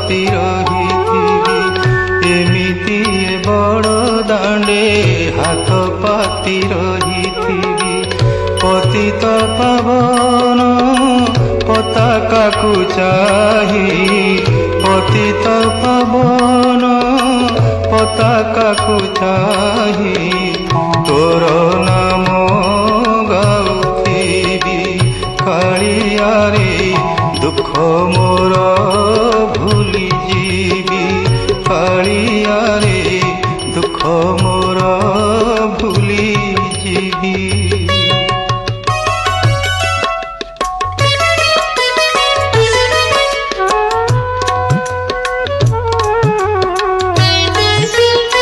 ପାତି ରହିଥିବି ଏମିତି ବଡ଼ ଦାଣ୍ଡେ ହାତ ପାତି ରହିଥିବି ପତିତ ପାବନ ପତାକାକୁ ଚାହିଁ ପତିତ ପାବନ ପତାକାକୁ ଚାହିଁ ତୋର ନାମ ଗାଉଥିବି କାଳିଆରେ ଦୁଃଖ ମୋର ଭୁଲି ଯିବି କାଳିଆରେ ଦୁଃଖ